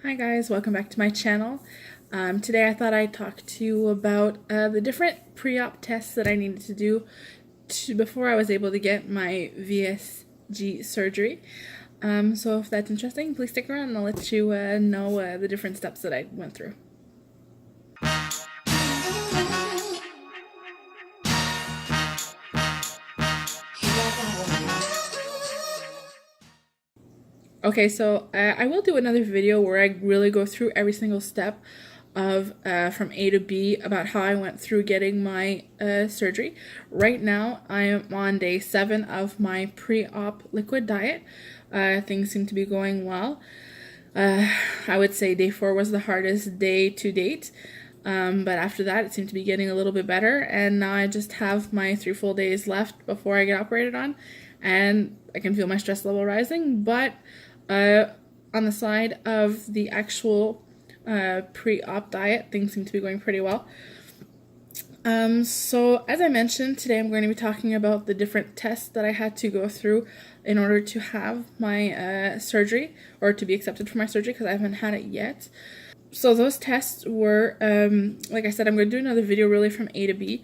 Hi guys, welcome back to my channel. Today I thought I'd talk to you about the different pre-op tests that I needed to do before I was able to get my VSG surgery. So if that's interesting, please stick around and I'll let you know the different steps that I went through. Okay, so I will do another video where I really go through every single step of from A to B about how I went through getting my surgery. Right now, I am on day 7 of my pre-op liquid diet. Things seem to be going well. I would say day 4 was the hardest day to date. But after that, it seemed to be getting a little bit better, and now I just have my 3 full days left before I get operated on, and I can feel my stress level rising, but on the side of the actual pre-op diet, things seem to be going pretty well. So as I mentioned, today I'm going to be talking about the different tests that I had to go through in order to have my surgery, or to be accepted for my surgery, because I haven't had it yet. So those tests were, like I said, I'm going to do another video really from A to B,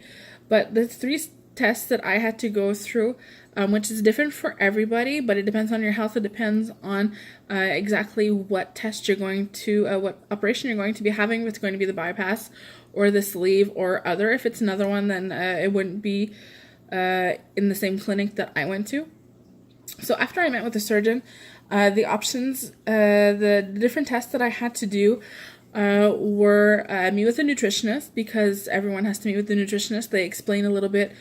but the 3 tests that I had to go through, which is different for everybody, but it depends on your health. It depends on exactly what test you're going to, what operation you're going to be having, if it's going to be the bypass or the sleeve or other. If it's another one, then it wouldn't be in the same clinic that I went to. So after I met with the surgeon, the options, the different tests that I had to do were meet with a nutritionist, because everyone has to meet with the nutritionist. They explain a little bit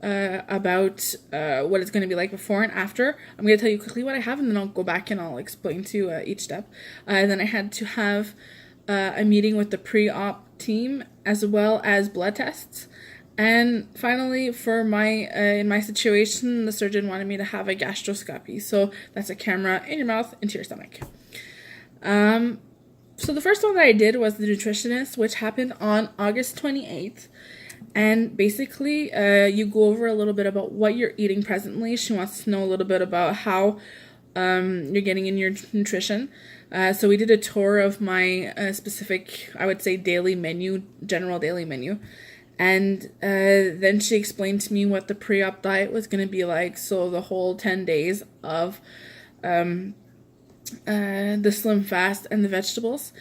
about what it's going to be like before and after. I'm going to tell you quickly what I have, and then I'll go back and I'll explain to each step. Then I had to have a meeting with the pre-op team, as well as blood tests. And finally, for my in my situation, the surgeon wanted me to have a gastroscopy. So that's a camera in your mouth into your stomach. So the first one that I did was the nutritionist, which happened on August 28th. And basically, you go over a little bit about what you're eating presently. She wants to know a little bit about how you're getting in your nutrition. So we did a tour of my specific, I would say, daily menu, general daily menu. And then she explained to me what the pre-op diet was going to be like. So the whole 10 days of the slim fast and the vegetables.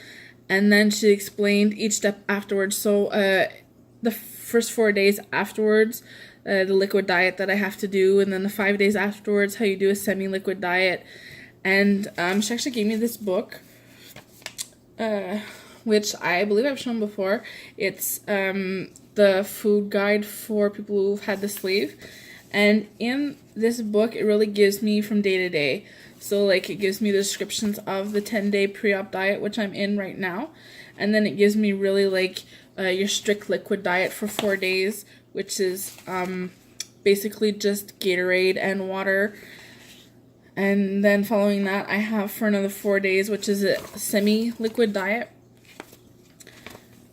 And then she explained each step afterwards. So the first 4 days afterwards, the liquid diet that I have to do. And then the 5 days afterwards, how you do a semi-liquid diet. And she actually gave me this book, which I believe I've shown before. It's the food guide for people who've had the sleeve. And in this book, it really gives me from day to day. So like, it gives me the descriptions of the 10-day pre-op diet, which I'm in right now. And then it gives me really like your strict liquid diet for 4 days, which is basically just Gatorade and water. And then following that, I have for another 4 days, which is a semi-liquid diet,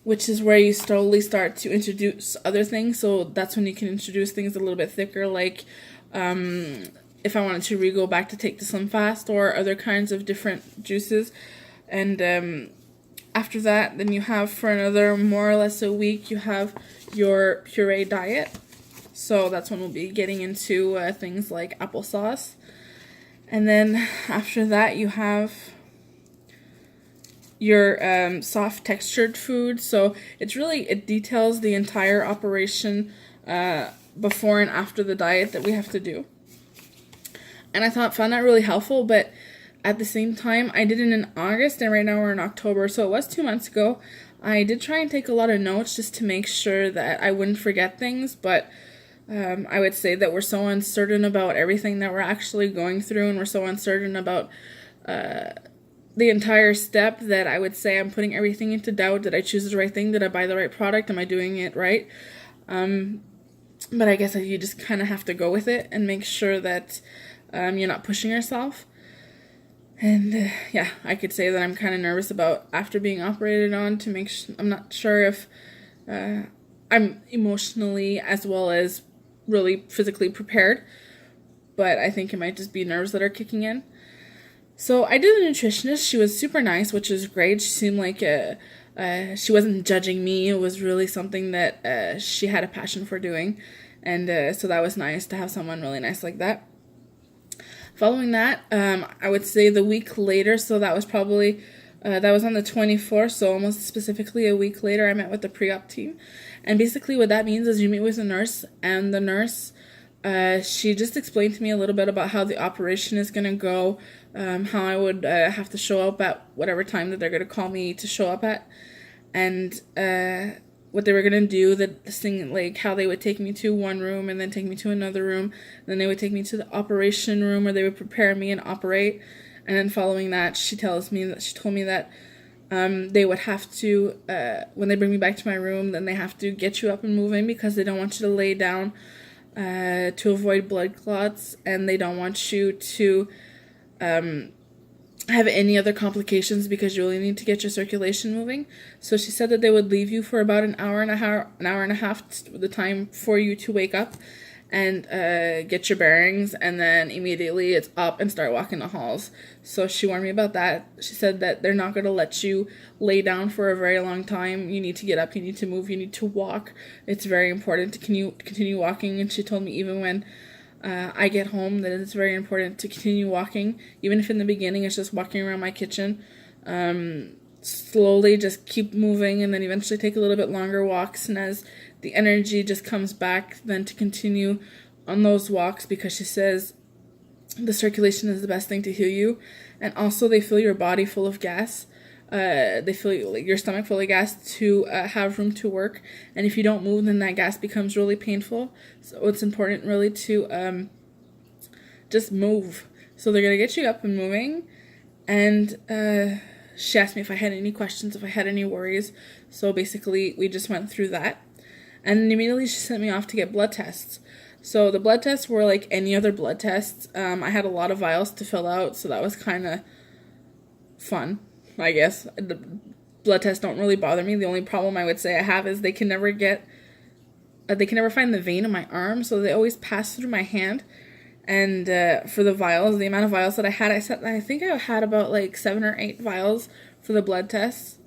which is where you slowly start to introduce other things. So that's when you can introduce things a little bit thicker, like if I wanted to go back to take the Slim Fast or other kinds of different juices. And after that, then you have for another more or less a week, you have your puree diet. So that's when we'll be getting into things like applesauce. And then after that, you have your soft textured food. So it details the entire operation before and after the diet that we have to do. And I found that really helpful, but at the same time, I did it in August, and right now we're in October, so it was 2 months ago. I did try and take a lot of notes just to make sure that I wouldn't forget things, but I would say that we're so uncertain about everything that we're actually going through, and we're so uncertain about the entire step, that I would say I'm putting everything into doubt. Did I choose the right thing? Did I buy the right product? Am I doing it right? But I guess you just kind of have to go with it and make sure that you're not pushing yourself. And yeah, I could say that I'm kind of nervous about after being operated on, to make I'm not sure if I'm emotionally as well as really physically prepared, but I think it might just be nerves that are kicking in. So I did a nutritionist. She was super nice, which is great. She seemed like she wasn't judging me. It was really something that she had a passion for doing. And so that was nice to have someone really nice like that. Following that, I would say the week later, so that was probably, that was on the 24th, so almost specifically a week later, I met with the pre-op team. And basically what that means is you meet with a nurse, and the nurse, she just explained to me a little bit about how the operation is going to go, how I would have to show up at whatever time that they're going to call me to show up at, and what they were going to do, this thing, like how they would take me to one room and then take me to another room, then they would take me to the operation room where they would prepare me and operate, and then following that, she told me that they would have to, when they bring me back to my room, then they have to get you up and moving because they don't want you to lay down to avoid blood clots, and they don't want you to have any other complications because you really need to get your circulation moving. So she said that they would leave you for about an hour and a half, the time for you to wake up and get your bearings, and then immediately it's up and start walking the halls. So she warned me about that. She said that they're not going to let you lay down for a very long time. You need to get up, you need to move, you need to walk. It's very important to continue walking. And she told me even when I get home that it's very important to continue walking, even if in the beginning it's just walking around my kitchen. Slowly just keep moving, and then eventually take a little bit longer walks, and as the energy just comes back, then to continue on those walks, because she says the circulation is the best thing to heal you. And also they fill your body full of gas. They fill your stomach full of gas to have room to work, and if you don't move, then that gas becomes really painful. So it's important really to just move. So they're gonna get you up and moving, and she asked me if I had any questions, if I had any worries. So basically we just went through that, and then immediately she sent me off to get blood tests. So the blood tests were like any other blood tests. I had a lot of vials to fill out, so that was kind of fun, I guess. The blood tests don't really bother me. The only problem I would say I have is they can never find the vein in my arm, so they always pass through my hand. And for the vials, the amount of vials that I had, I think I had about like 7 or 8 vials for the blood tests.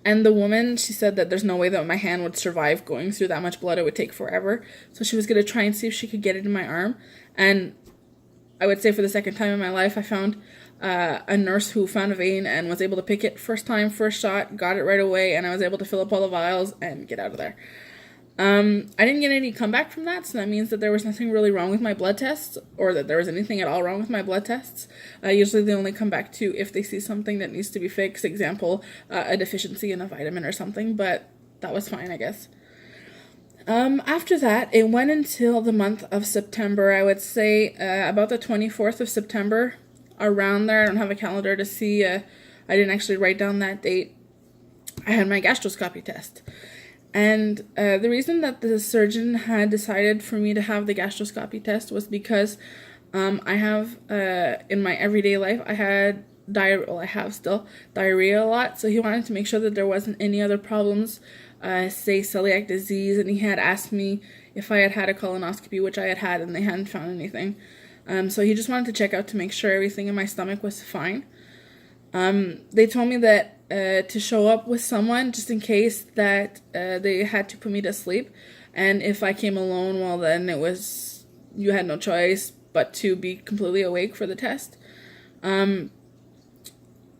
And the woman, she said that there's no way that my hand would survive going through that much blood. It would take forever. So she was going to try and see if she could get it in my arm. And I would say for the second time in my life, I found a nurse who found a vein and was able to pick it first time, first shot, got it right away, and I was able to fill up all the vials and get out of there. I didn't get any comeback from that, so that means that there was nothing really wrong with my blood tests, or that there was anything at all wrong with my blood tests. Usually they only come back to if they see something that needs to be fixed, example, a deficiency in a vitamin or something, but that was fine, I guess. After that, it went until the month of September. I would say about the 24th of September, around there. I don't have a calendar to see. I didn't actually write down that date. I had my gastroscopy test. And the reason that the surgeon had decided for me to have the gastroscopy test was because I have, in my everyday life, I had diarrhea. Well, I have still diarrhea a lot. So he wanted to make sure that there wasn't any other problems, say celiac disease. And he had asked me if I had had a colonoscopy, which I had had, and they hadn't found anything. So he just wanted to check out to make sure everything in my stomach was fine. They told me that to show up with someone just in case that they had to put me to sleep, and if I came alone, well then you had no choice but to be completely awake for the test. I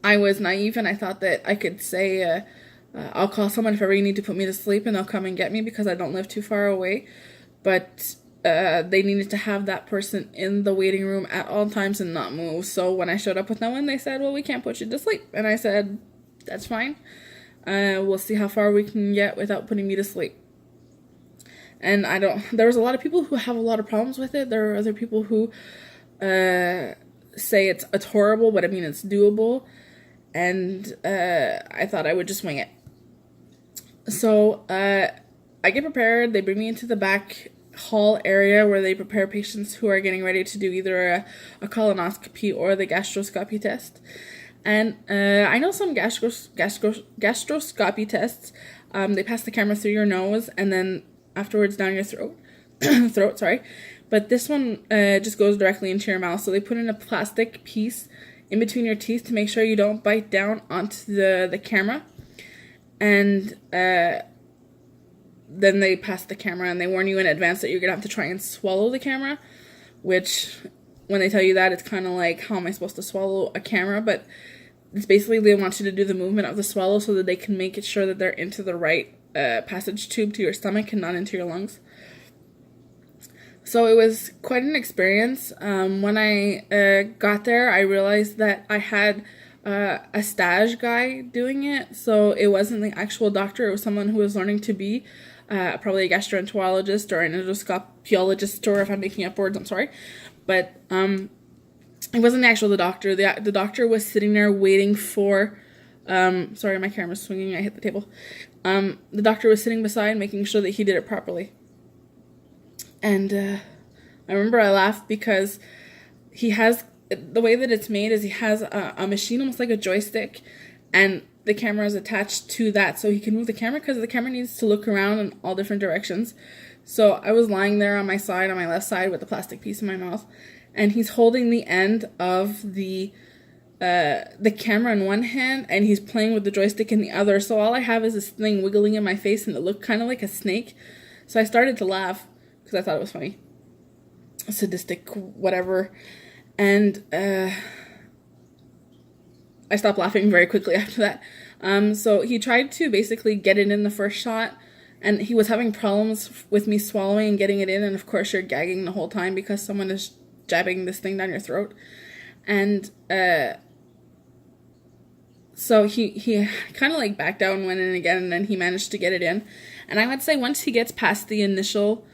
was naive and I thought that I could say I'll call someone if ever you need to put me to sleep and they'll come and get me because I don't live too far away, but they needed to have that person in the waiting room at all times and not move. So when I showed up with no one, they said, well, we can't put you to sleep. And I said, that's fine. We'll see how far we can get without putting me to sleep. And there was a lot of people who have a lot of problems with it. There are other people who say it's horrible, but I mean, it's doable. And I thought I would just wing it. So I get prepared. They bring me into the back hall area where they prepare patients who are getting ready to do either a colonoscopy or the gastroscopy test. And I know some gastroscopy tests, they pass the camera through your nose and then afterwards down your throat. But but this one just goes directly into your mouth. So they put in a plastic piece in between your teeth to make sure you don't bite down onto the camera. And then they pass the camera, and they warn you in advance that you're going to have to try and swallow the camera, which when they tell you that, it's kind of like, how am I supposed to swallow a camera? But it's basically they want you to do the movement of the swallow so that they can make it sure that they're into the right passage tube to your stomach and not into your lungs. So it was quite an experience. When I got there, I realized that I had a stage guy doing it. So it wasn't the actual doctor. It was someone who was learning to be probably a gastroenterologist or an endoscopiologist, or if I'm making up words, I'm sorry. But it wasn't the doctor. The doctor was sitting there waiting for... sorry, my camera's swinging. I hit the table. The doctor was sitting beside, making sure that he did it properly. And I remember I laughed because he has, the way that it's made is he has a machine almost like a joystick, and the camera is attached to that, so he can move the camera because the camera needs to look around in all different directions. So I was lying there on my side, on my left side, with the plastic piece in my mouth, and he's holding the end of the camera in one hand, and he's playing with the joystick in the other. So all I have is this thing wiggling in my face, and it looked kind of like a snake. So I started to laugh because I thought it was funny, sadistic, whatever. And I stopped laughing very quickly after that. So he tried to basically get it in the first shot, and he was having problems with me swallowing and getting it in. And of course you're gagging the whole time because someone is jabbing this thing down your throat. And so he kind of like backed down, went in again, and then he managed to get it in. And I would say once he gets past the initial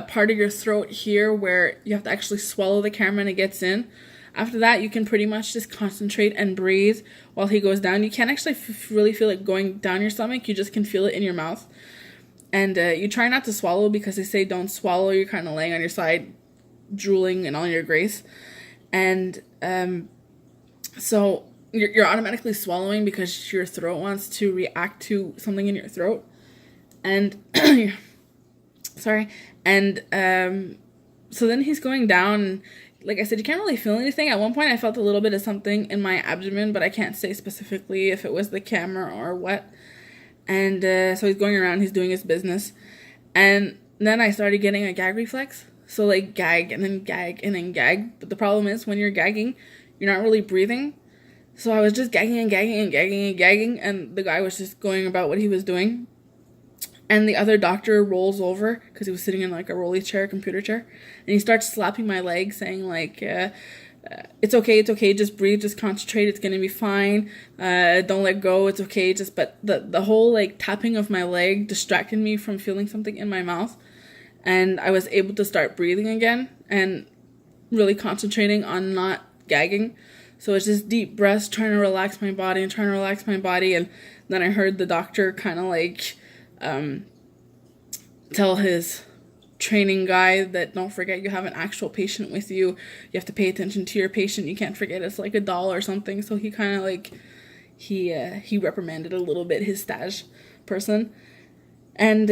part of your throat here where you have to actually swallow the camera and it gets in, after that you can pretty much just concentrate and breathe while he goes down. You can't actually really feel it going down your stomach. You just can feel it in your mouth. And you try not to swallow because they say don't swallow. You're kind of laying on your side, drooling in all your grace. And so you're automatically swallowing because your throat wants to react to something in your throat. And sorry. And so then he's going down, and like I said, you can't really feel anything. At one point I felt a little bit of something in my abdomen, but I can't say specifically if it was the camera or what. And so he's going around, he's doing his business. And then I started getting a gag reflex. So like gag and then gag and then gag. But the problem is when you're gagging, you're not really breathing. So I was just gagging and gagging and gagging and gagging, and the guy was just going about what he was doing. And the other doctor rolls over because he was sitting in like a rolly chair, computer chair, and he starts slapping my leg, saying like, it's okay, just breathe, just concentrate, it's gonna be fine, don't let go, it's okay. But the whole like tapping of my leg distracted me from feeling something in my mouth, and I was able to start breathing again and really concentrating on not gagging. So it's just deep breaths, trying to relax my body, and then I heard the doctor kind of like tell his training guy that don't forget you have an actual patient with you. You have to pay attention to your patient. You can't forget it's like a doll or something. So he kind of like, he reprimanded a little bit his stage person. And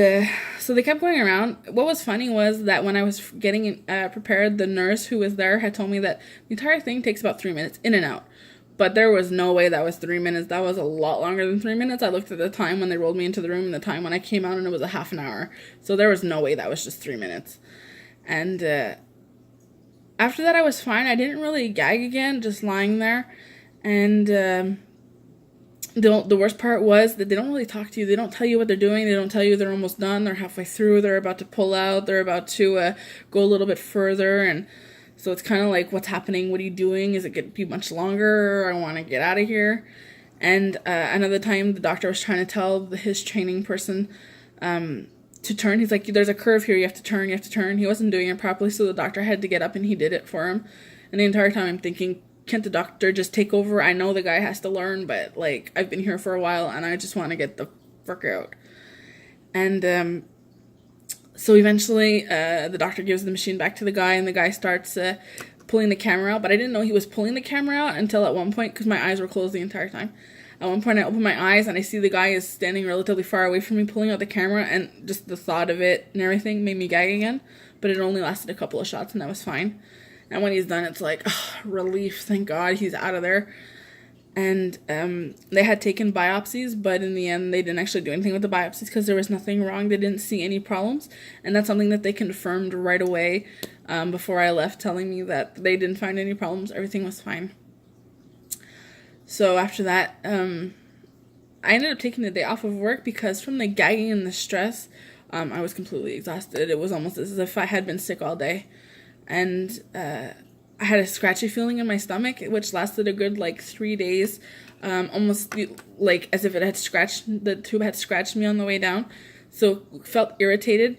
so they kept going around. What was funny was that when I was getting prepared, the nurse who was there had told me that the entire thing takes about 3 minutes in and out. But there was no way that was 3 minutes. That was a lot longer than 3 minutes. I looked at the time when they rolled me into the room and the time when I came out, and it was a half an hour. So there was no way that was just 3 minutes. And after that, I was fine. I didn't really gag again, just lying there. And the worst part was that they don't really talk to you. They don't tell you what they're doing. They don't tell you they're almost done. They're halfway through. They're about to pull out. They're about to go a little bit further. And so it's kind of like, what's happening? What are you doing? Is it going to be much longer? I want to get out of here. And another time, the doctor was trying to tell his training person to turn. He's like, there's a curve here. You have to turn. He wasn't doing it properly, so the doctor had to get up, and he did it for him. And the entire time I'm thinking, can't the doctor just take over? I know the guy has to learn, but like, I've been here for a while, and I just want to get the fuck out. And so eventually, the doctor gives the machine back to the guy, and the guy starts pulling the camera out. But I didn't know he was pulling the camera out until at one point, because my eyes were closed the entire time. At one point, I open my eyes, and I see the guy is standing relatively far away from me, pulling out the camera, and just the thought of it and everything made me gag again. but it only lasted a couple of shots and that was fine. And when he's done, it's like, oh, relief, thank God he's out of there. And they had taken biopsies, but in the end, they didn't actually do anything with the biopsies because there was nothing wrong. They didn't see any problems. And that's something that they confirmed right away before I left, telling me that they didn't find any problems. Everything was fine. So after that, I ended up taking the day off of work because from the gagging and the stress, I was completely exhausted. It was almost as if I had been sick all day. And I had a scratchy feeling in my stomach, which lasted a good 3 days, almost like as if the tube had scratched me on the way down. So felt irritated.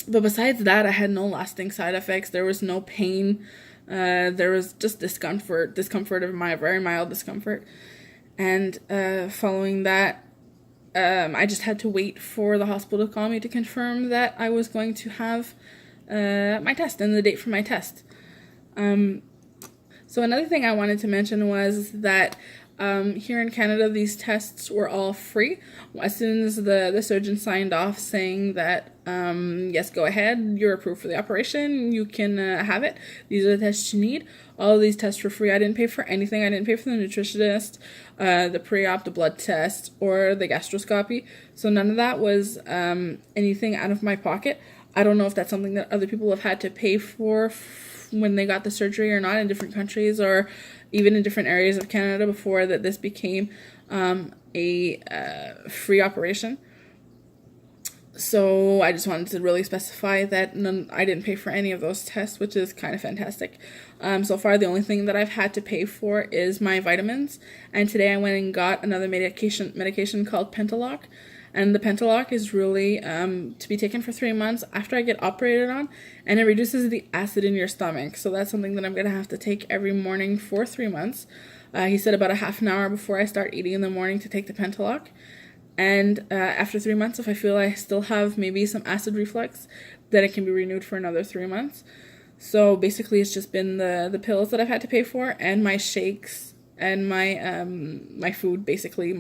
But besides that, I had no lasting side effects. There was no pain. There was just discomfort of my very mild discomfort. And following that, I just had to wait for the hospital to call me to confirm that I was going to have my test and the date for my test. So another thing I wanted to mention was that here in Canada, these tests were all free. As soon as the surgeon signed off saying that, yes, go ahead, you're approved for the operation, you can have it. These are the tests you need. All of these tests were free. I didn't pay for anything. I didn't pay for the nutritionist, the pre-op, the blood test, or the gastroscopy. So none of that was anything out of my pocket. I don't know if that's something that other people have had to pay for when they got the surgery or not in different countries or even in different areas of Canada before that this became a free operation. So I just wanted to really specify that I didn't pay for any of those tests, which is kind of fantastic. So far, the only thing that I've had to pay for is my vitamins. And today I went and got another medication called Pentaloc. And the Pentaloc is really to be taken for 3 months after I get operated on, and it reduces the acid in your stomach. So that's something that I'm going to have to take every morning for 3 months. He said about a half an hour before I start eating in the morning to take the Pentaloc. And after 3 months, if I feel I still have maybe some acid reflux, then it can be renewed for another 3 months. So basically it's just been the pills that I've had to pay for and my shakes and my food, basically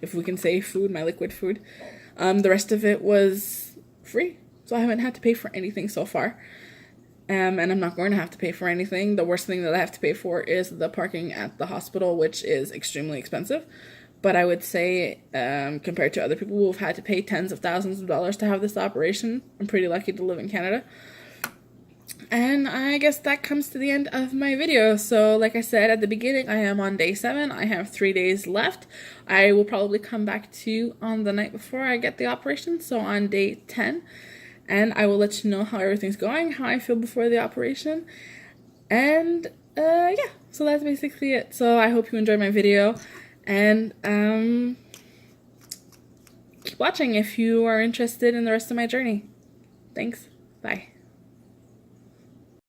if we can say food, my liquid food. The rest of it was free, so I haven't had to pay for anything so far. And I'm not going to have to pay for anything. The worst thing that I have to pay for is the parking at the hospital, which is extremely expensive. But I would say, compared to other people who have had to pay tens of thousands of dollars to have this operation, I'm pretty lucky to live in Canada. And I guess that comes to the end of my video. So like I said at the beginning, I am on day 7. I have 3 days left. I will probably come back to you on the night before I get the operation, so on day 10. And I will let you know how everything's going, how I feel before the operation. And yeah, so that's basically it. So I hope you enjoyed my video. And keep watching if you are interested in the rest of my journey. Thanks. Bye.